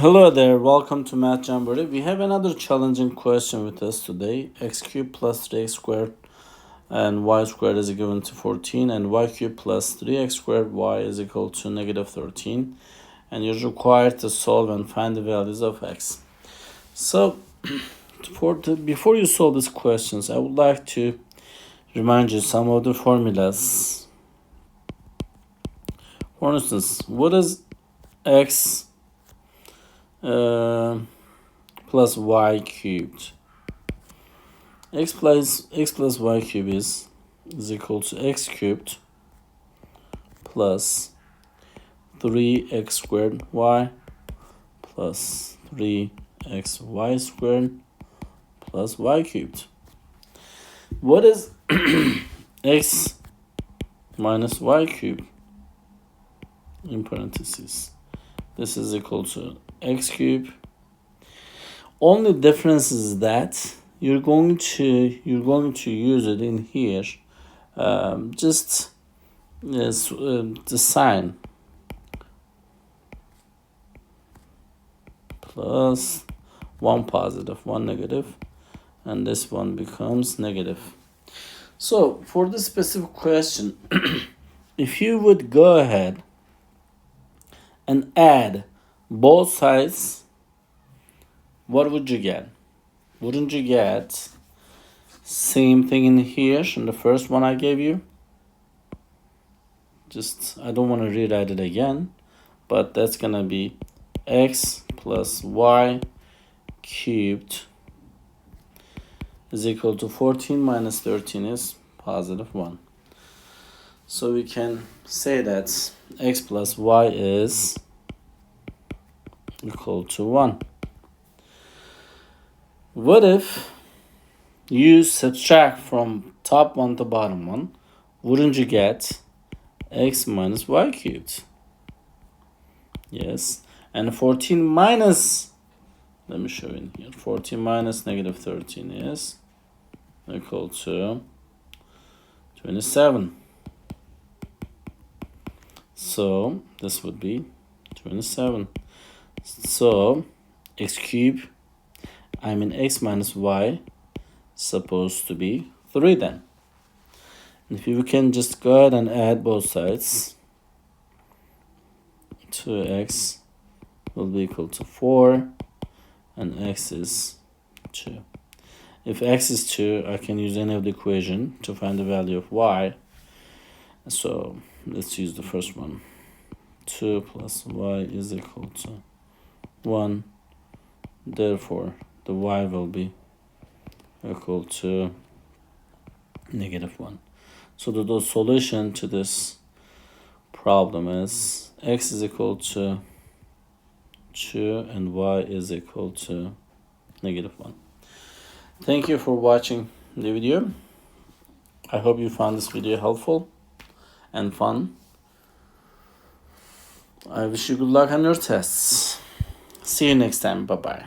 Hello there, welcome to Math Jamboree. We have another challenging question with us today. X cubed plus 3x squared and y squared is equivalent to 14, and y cubed plus 3x squared y is equal to negative 13. And you're required to solve and find the values of x. So, before you solve these questions, I would like to remind you some of the formulas. For instance, what is x plus y cubed? X plus y cubed is equal to x cubed plus 3x squared y plus 3xy squared plus y cubed. What is x minus y cubed? In parentheses, this is equal to x cubed. Only difference is that you're going to use it in here, just the sign plus one positive, one negative, and this one becomes negative. So for this specific question, if you would go ahead and add both sides, what would you get? Wouldn't you get same thing in here in the first one I gave you? I don't want to rewrite it again, but that's gonna be x plus y cubed is equal to 14 minus 13 is positive 1. So we can say that x plus y is equal to 1. What if you subtract from top one to bottom one? Wouldn't you get x minus y cubed? Yes. And 14 minus, let me show you in here, 14 minus negative 13 is equal to 27. So this would be 27. So x minus y supposed to be 3 then. If you can just go ahead and add both sides, 2x will be equal to 4 and x is 2. If x is 2, I can use any of the equation to find the value of y. So let's use the first one. 2 plus y is equal to 1. Therefore, the y will be equal to negative 1. So the solution to this problem is x is equal to 2 and y is equal to negative 1. Thank you for watching the video. I hope you found this video helpful and fun. I wish you good luck on your tests. See you next time. Bye-bye.